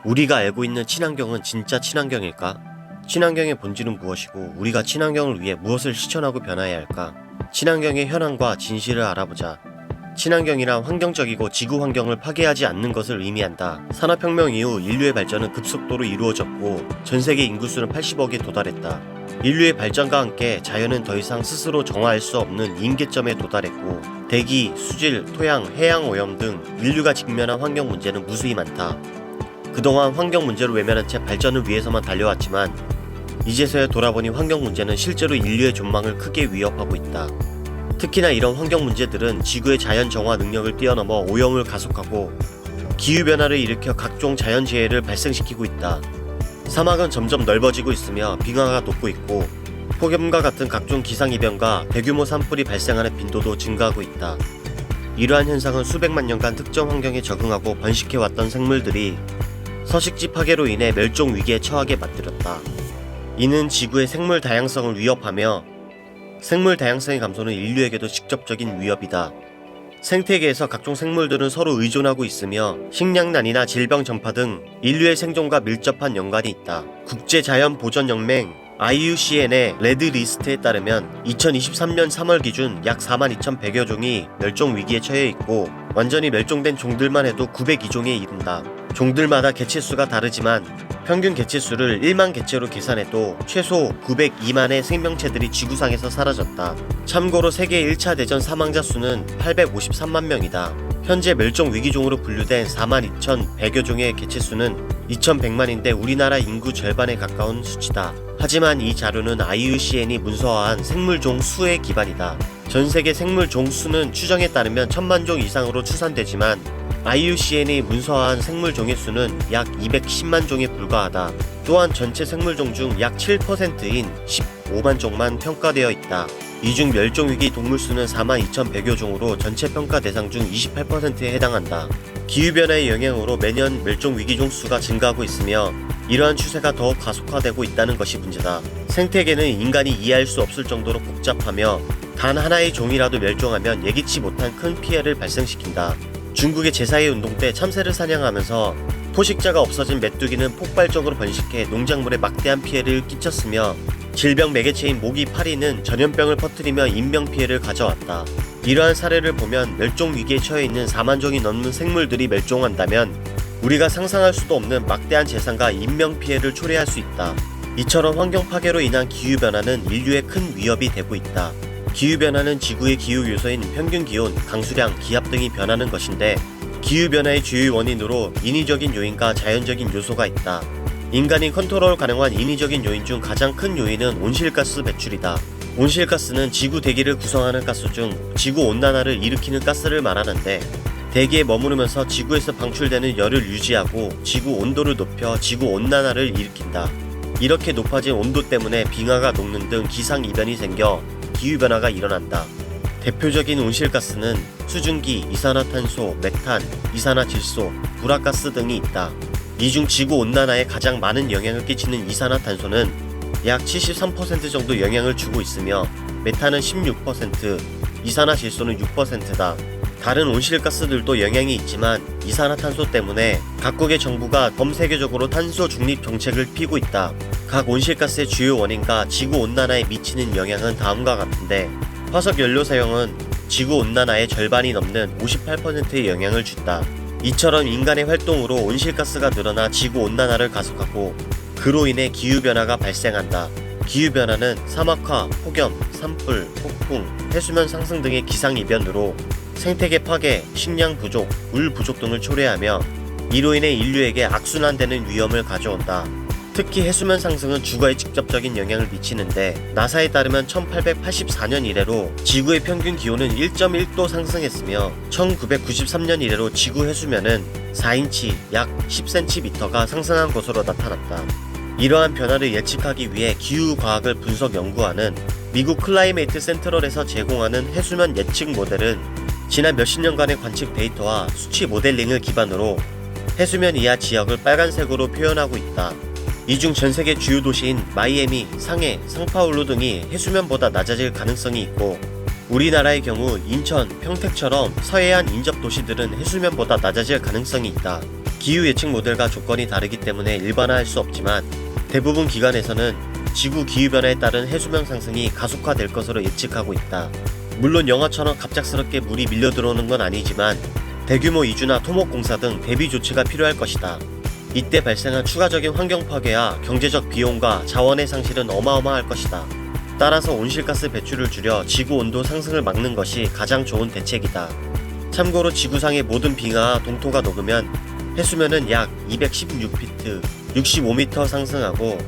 우리가 알고 있는 친환경은 진짜 친환경일까? 친환경의 본질은 무엇이고 우리가 친환경을 위해 무엇을 실천하고 변화해야 할까? 친환경의 현황과 진실을 알아보자. 친환경이란 환경적이고 지구 환경을 파괴하지 않는 것을 의미한다. 산업혁명 이후 인류의 발전은 급속도로 이루어졌고 전 세계 인구수는 80억에 도달했다. 인류의 발전과 함께 자연은 더 이상 스스로 정화할 수 없는 임계점에 도달했고 대기, 수질, 토양, 해양 오염 등 인류가 직면한 환경 문제는 무수히 많다. 그동안 환경 문제로 외면한 채 발전을 위해서만 달려왔지만 이제서야 돌아보니 환경 문제는 실제로 인류의 존망을 크게 위협하고 있다. 특히나 이런 환경 문제들은 지구의 자연 정화 능력을 뛰어넘어 오염을 가속하고 기후변화를 일으켜 각종 자연재해를 발생시키고 있다. 사막은 점점 넓어지고 있으며 빙하가 녹고 있고 폭염과 같은 각종 기상이변과 대규모 산불이 발생하는 빈도도 증가하고 있다. 이러한 현상은 수백만 년간 특정 환경에 적응하고 번식해왔던 생물들이 서식지 파괴로 인해 멸종 위기에 처하게 만들었다. 이는 지구의 생물 다양성을 위협하며 생물 다양성의 감소는 인류에게도 직접적인 위협이다. 생태계에서 각종 생물들은 서로 의존하고 있으며 식량난이나 질병 전파 등 인류의 생존과 밀접한 연관이 있다. 국제자연보전연맹 IUCN의 레드리스트에 따르면 2023년 3월 기준 약 42,100여 종이 멸종위기에 처해 있고 완전히 멸종된 종들만 해도 902종에 이른다. 종들마다 개체수가 다르지만 평균 개체수를 1만 개체로 계산해도 최소 902만의 생명체들이 지구상에서 사라졌다. 참고로 세계 1차 대전 사망자 수는 853만 명이다. 현재 멸종위기종으로 분류된 42,100여 종의 개체수는 2,100만인데 우리나라 인구 절반에 가까운 수치다. 하지만 이 자료는 IUCN이 문서화한 생물종 수에 기반이다. 전세계 생물종 수는 추정에 따르면 1,000만 종 이상으로 추산되지만 IUCN이 문서화한 생물종의 수는 약 210만 종에 불과하다. 또한 전체 생물종 중 약 7%인 15만 종만 평가되어 있다. 이 중 멸종위기 동물수는 42,100여 종으로 전체 평가 대상 중 28%에 해당한다. 기후변화의 영향으로 매년 멸종위기종 수가 증가하고 있으며 이러한 추세가 더욱 가속화되고 있다는 것이 문제다. 생태계는 인간이 이해할 수 없을 정도로 복잡하며 단 하나의 종이라도 멸종하면 예기치 못한 큰 피해를 발생시킨다. 중국의 제사의 운동 때 참새를 사냥하면서 포식자가 없어진 메뚜기는 폭발적으로 번식해 농작물에 막대한 피해를 끼쳤으며 질병 매개체인 모기 파리는 전염병을 퍼뜨리며 인명피해를 가져왔다. 이러한 사례를 보면 멸종위기에 처해 있는 4만 종이 넘는 생물들이 멸종한다면 우리가 상상할 수도 없는 막대한 재산과 인명피해를 초래할 수 있다. 이처럼 환경 파괴로 인한 기후변화는 인류의 큰 위협이 되고 있다. 기후변화는 지구의 기후 요소인 평균기온, 강수량, 기압 등이 변하는 것인데 기후변화의 주요 원인으로 인위적인 요인과 자연적인 요소가 있다. 인간이 컨트롤 가능한 인위적인 요인 중 가장 큰 요인은 온실가스 배출이다. 온실가스는 지구 대기를 구성하는 가스 중 지구온난화를 일으키는 가스를 말하는데 대기에 머무르면서 지구에서 방출되는 열을 유지하고 지구 온도를 높여 지구온난화를 일으킨다. 이렇게 높아진 온도 때문에 빙하가 녹는 등 기상이변이 생겨 기후변화가 일어난다. 대표적인 온실가스는 수증기, 이산화탄소, 메탄, 이산화질소, 불화가스 등이 있다. 이 중 지구온난화에 가장 많은 영향을 끼치는 이산화탄소는 약 73% 정도 영향을 주고 있으며 메탄은 16%, 이산화질소는 6%다. 다른 온실가스들도 영향이 있지만 이산화탄소 때문에 각국의 정부가 전 세계적으로 탄소 중립 정책을 피고 있다. 각 온실가스의 주요 원인과 지구온난화에 미치는 영향은 다음과 같은데 화석연료 사용은 지구온난화의 절반이 넘는 58%의 영향을 준다. 이처럼 인간의 활동으로 온실가스가 늘어나 지구온난화를 가속하고 그로 인해 기후변화가 발생한다. 기후변화는 사막화, 폭염, 산불, 폭풍, 해수면 상승 등의 기상이변으로 생태계 파괴, 식량 부족, 물 부족 등을 초래하며 이로 인해 인류에게 악순환되는 위험을 가져온다. 특히 해수면 상승은 주거에 직접적인 영향을 미치는데 나사에 따르면 1884년 이래로 지구의 평균 기온은 1.1도 상승했으며 1993년 이래로 지구 해수면은 4인치 약 10cm가 상승한 것으로 나타났다. 이러한 변화를 예측하기 위해 기후과학을 분석 연구하는 미국 클라이메이트 센트럴에서 제공하는 해수면 예측 모델은 지난 몇십 년간의 관측 데이터와 수치 모델링을 기반으로 해수면 이하 지역을 빨간색으로 표현하고 있다. 이 중 전세계 주요 도시인 마이애미, 상해, 상파울루 등이 해수면보다 낮아질 가능성이 있고 우리나라의 경우 인천, 평택처럼 서해안 인접 도시들은 해수면보다 낮아질 가능성이 있다. 기후 예측 모델과 조건이 다르기 때문에 일반화할 수 없지만 대부분 기관에서는 지구 기후변화에 따른 해수면 상승이 가속화될 것으로 예측하고 있다. 물론 영화처럼 갑작스럽게 물이 밀려들어오는 건 아니지만 대규모 이주나 토목 공사 등 대비 조치가 필요할 것이다. 이때 발생한 추가적인 환경 파괴와 경제적 비용과 자원의 상실은 어마어마할 것이다. 따라서 온실가스 배출을 줄여 지구 온도 상승을 막는 것이 가장 좋은 대책이다. 참고로 지구상의 모든 빙하와 동토가 녹으면 해수면은 약 216피트, 65m 상승하고,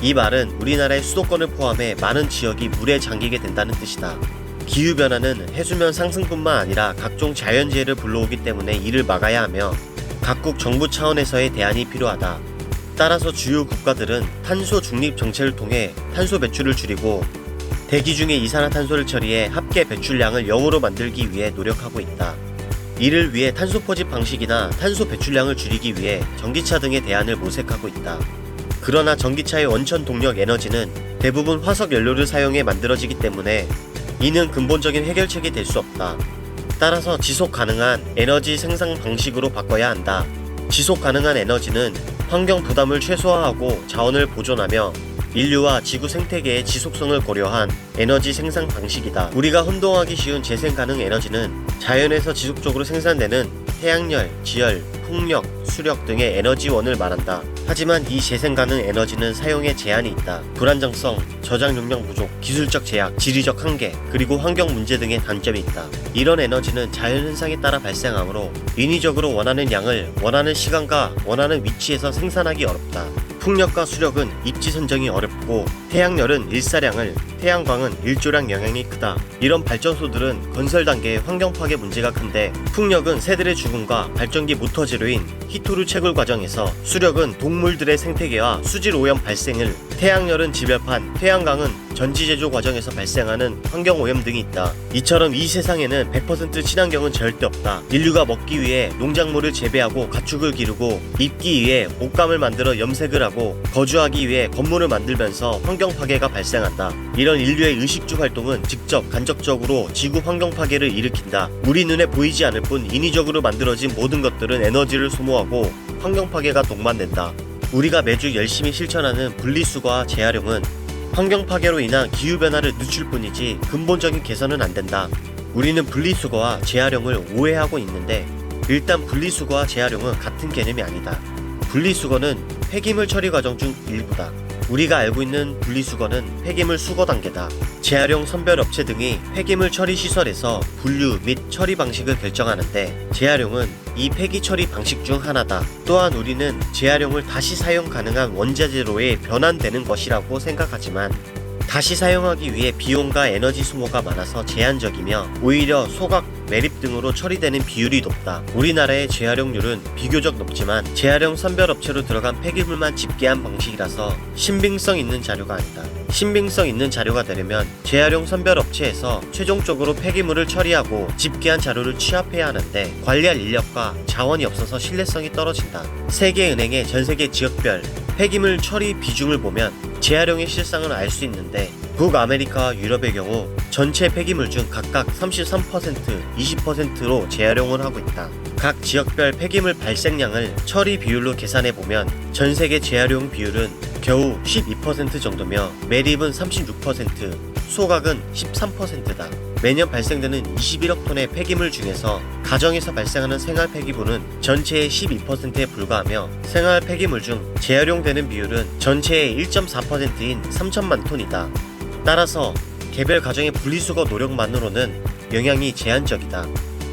이 말은 우리나라의 수도권을 포함해 많은 지역이 물에 잠기게 된다는 뜻이다. 기후변화는 해수면 상승뿐만 아니라 각종 자연재해를 불러오기 때문에 이를 막아야 하며 각국 정부 차원에서의 대안이 필요하다. 따라서 주요 국가들은 탄소 중립 정책을 통해 탄소 배출을 줄이고 대기 중에 이산화탄소를 처리해 합계 배출량을 0으로 만들기 위해 노력하고 있다. 이를 위해 탄소 포집 방식이나 탄소 배출량을 줄이기 위해 전기차 등의 대안을 모색하고 있다. 그러나 전기차의 원천 동력 에너지는 대부분 화석 연료를 사용해 만들어지기 때문에 이는 근본적인 해결책이 될 수 없다. 따라서 지속 가능한 에너지 생산 방식으로 바꿔야 한다. 지속 가능한 에너지는 환경 부담을 최소화하고 자원을 보존하며 인류와 지구 생태계의 지속성을 고려한 에너지 생산 방식이다. 우리가 혼동하기 쉬운 재생 가능 에너지는 자연에서 지속적으로 생산되는 태양열, 지열, 풍력, 수력 등의 에너지원을 말한다. 하지만 이 재생 가능 에너지는 사용에 제한이 있다. 불안정성, 저장 용량 부족, 기술적 제약, 지리적 한계, 그리고 환경 문제 등의 단점이 있다. 이런 에너지는 자연 현상에 따라 발생하므로 인위적으로 원하는 양을 원하는 시간과 원하는 위치에서 생산하기 어렵다. 풍력과 수력은 입지 선정이 어렵고 태양열은 일사량을, 태양광은 일조량 영향이 크다. 이런 발전소들은 건설 단계의 환경 파괴 문제가 큰데 풍력은 새들의 죽음과 발전기 모터 제로인 히토르 채굴 과정에서, 수력은 동물들의 생태계와 수질 오염 발생을, 태양열은 지별판, 태양광은 전지 제조 과정에서 발생하는 환경 오염 등이 있다. 이처럼 이 세상에는 100% 친환경은 절대 없다. 인류가 먹기 위해 농작물을 재배하고 가축을 기르고 입기 위해 옷감을 만들어 염색을 하고 거주하기 위해 건물을 만들면서 환경 파괴가 발생한다. 이런 인류의 의식주 활동은 직접 간접적으로 지구 환경 파괴를 일으킨다. 우리 눈에 보이지 않을 뿐 인위적으로 만들어진 모든 것들은 에너지를 소모하고 환경 파괴가 동반된다. 우리가 매주 열심히 실천하는 분리수거와 재활용은 환경 파괴로 인한 기후변화를 늦출 뿐이지 근본적인 개선은 안 된다. 우리는 분리수거와 재활용을 오해하고 있는데 일단 분리수거와 재활용은 같은 개념이 아니다. 분리수거는 폐기물 처리 과정 중 일부다. 우리가 알고 있는 분리수거는 폐기물 수거 단계다. 재활용 선별업체 등이 폐기물 처리 시설에서 분류 및 처리 방식을 결정하는데 재활용은 이 폐기 처리 방식 중 하나다. 또한 우리는 재활용을 다시 사용 가능한 원자재로의 변환되는 것이라고 생각하지만 다시 사용하기 위해 비용과 에너지 소모가 많아서 제한적이며 오히려 소각, 매립 등으로 처리되는 비율이 높다. 우리나라의 재활용률은 비교적 높지만 재활용 선별업체로 들어간 폐기물만 집계한 방식이라서 신빙성 있는 자료가 아니다. 신빙성 있는 자료가 되려면 재활용 선별업체에서 최종적으로 폐기물을 처리하고 집계한 자료를 취합해야 하는데 관리할 인력과 자원이 없어서 신뢰성이 떨어진다. 세계은행의 전세계 지역별 폐기물 처리 비중을 보면 재활용의 실상을 알 수 있는데 북아메리카와 유럽의 경우 전체 폐기물 중 각각 33%, 20%로 재활용을 하고 있다. 각 지역별 폐기물 발생량을 처리 비율로 계산해보면 전세계 재활용 비율은 겨우 12% 정도며 매립은 36%, 소각은 13%다. 매년 발생되는 21억 톤의 폐기물 중에서 가정에서 발생하는 생활 폐기물은 전체의 12%에 불과하며 생활 폐기물 중 재활용되는 비율은 전체의 1.4%인 3천만 톤이다. 따라서 개별 가정의 분리수거 노력만으로는 영향이 제한적이다.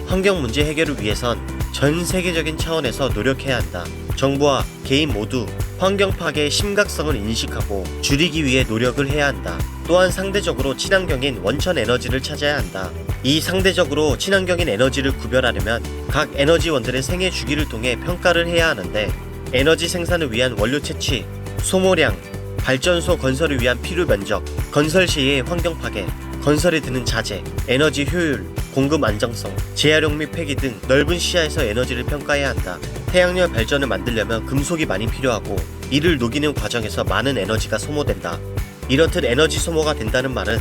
환경 문제 해결을 위해선 전 세계적인 차원에서 노력해야 한다. 정부와 개인 모두 환경 파괴의 심각성을 인식하고 줄이기 위해 노력을 해야 한다. 또한 상대적으로 친환경인 원천 에너지를 찾아야 한다. 이 상대적으로 친환경인 에너지를 구별하려면 각 에너지원들의 생애 주기를 통해 평가를 해야 하는데 에너지 생산을 위한 원료 채취, 소모량, 발전소 건설을 위한 필요 면적, 건설 시의 환경 파괴, 건설에 드는 자재, 에너지 효율, 공급 안정성, 재활용 및 폐기 등 넓은 시야에서 에너지를 평가해야 한다. 태양열 발전을 만들려면 금속이 많이 필요하고 이를 녹이는 과정에서 많은 에너지가 소모된다. 이렇듯 에너지 소모가 된다는 말은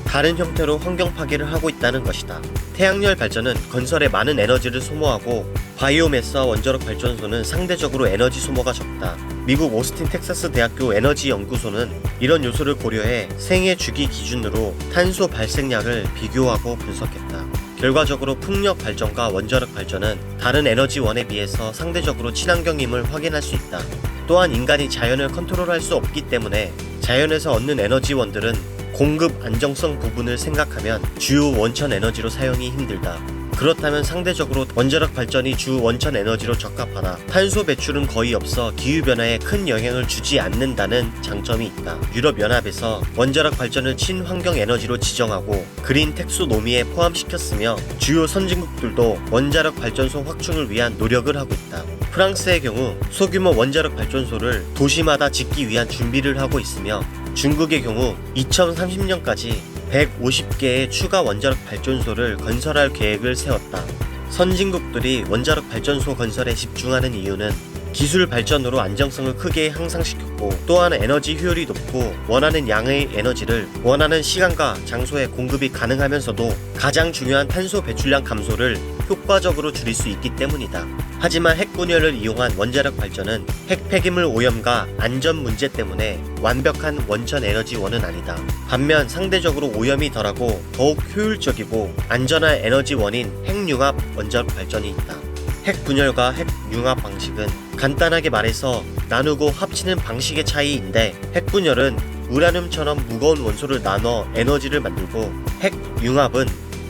다른 형태로 환경 파괴를 하고 있다는 것이다. 태양열 발전은 건설에 많은 에너지를 소모하고 바이오매스와 원자력 발전소는 상대적으로 에너지 소모가 적다. 미국 오스틴 텍사스 대학교 에너지 연구소는 이런 요소를 고려해 생애 주기 기준으로 탄소 발생량을 비교하고 분석했다. 결과적으로 풍력 발전과 원자력 발전은 다른 에너지원에 비해서 상대적으로 친환경임을 확인할 수 있다. 또한 인간이 자연을 컨트롤할 수 없기 때문에 자연에서 얻는 에너지원들은 공급 안정성 부분을 생각하면 주 원천 에너지로 사용이 힘들다. 그렇다면 상대적으로 원자력 발전이 주 원천 에너지로 적합하다. 탄소 배출은 거의 없어 기후변화에 큰 영향을 주지 않는다는 장점이 있다. 유럽연합에서 원자력 발전을 친환경 에너지로 지정하고 그린 텍소노미에 포함시켰으며 주요 선진국들도 원자력 발전소 확충을 위한 노력을 하고 있다. 프랑스의 경우 소규모 원자력 발전소를 도시마다 짓기 위한 준비를 하고 있으며 중국의 경우 2030년까지 150개의 추가 원자력 발전소를 건설할 계획을 세웠다. 선진국들이 원자력 발전소 건설에 집중하는 이유는 기술 발전으로 안정성을 크게 향상시켰고 또한 에너지 효율이 높고 원하는 양의 에너지를 원하는 시간과 장소에 공급이 가능하면서도 가장 중요한 탄소 배출량 감소를 효과적으로 줄일 수 있기 때문이다. 하지만 핵분열을 이용한 원자력 발전은 핵 폐기물 오염과 안전 문제 때문에 완벽한 원천 에너지원은 아니다. 반면 상대적으로 오염이 덜하고 더욱 효율적이고 안전한 에너지원인 핵융합 원자력 발전이 있다. 핵분열과 핵융합 방식은 간단하게 말해서 나누고 합치는 방식의 차이인데 핵분열은 우라늄처럼 무거운 원소를 나눠 에너지를 만들고 핵융합은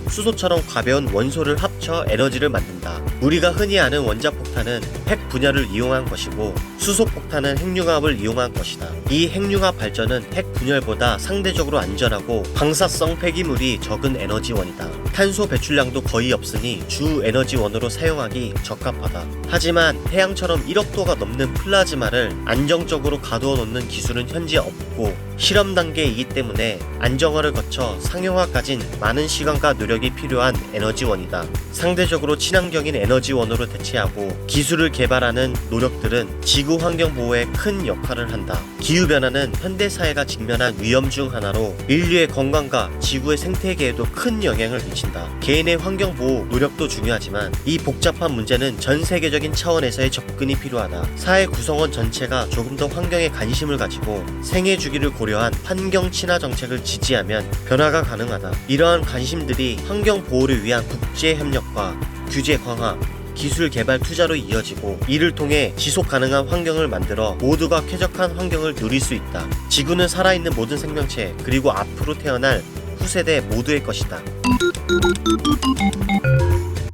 수소처럼 가벼운 원소를 합쳐 에너지를 만든다. 우리가 흔히 아는 원자폭탄은 핵분열을 이용한 것이고 수소폭탄은 핵융합을 이용한 것이다. 이 핵융합 발전은 핵분열보다 상대적으로 안전하고 방사성 폐기물이 적은 에너지원이다. 탄소 배출량도 거의 없으니 주 에너지원으로 사용하기 적합하다. 하지만 태양처럼 1억 도가 넘는 플라즈마를 안정적으로 가두어 놓는 기술은 현재 없고 실험 단계이기 때문에 안정화를 거쳐 상용화까진 많은 시간과 노력이 필요한 에너지원이다. 상대적으로 친환경인 에너지원으로 대체하고 기술을 개발하는 노력들은 지구 환경 보호에 큰 역할을 한다. 기후변화는 현대사회가 직면한 위험 중 하나로 인류의 건강과 지구의 생태계에도 큰 영향을 미친다. 개인의 환경 보호 노력도 중요하지만 이 복잡한 문제는 전 세계적인 차원에서의 접근이 필요하다. 사회 구성원 전체가 조금 더 환경에 관심을 가지고 생애 주기를 고려한 환경 친화 정책을 지지하면 변화가 가능하다. 이러한 관심들이 환경 보호를 위한 국제 협력과 규제 강화, 기술 개발 투자로 이어지고 이를 통해 지속 가능한 환경을 만들어 모두가 쾌적한 환경을 누릴 수 있다. 지구는 살아있는 모든 생명체 그리고 앞으로 태어날 후세대 모두의 것이다.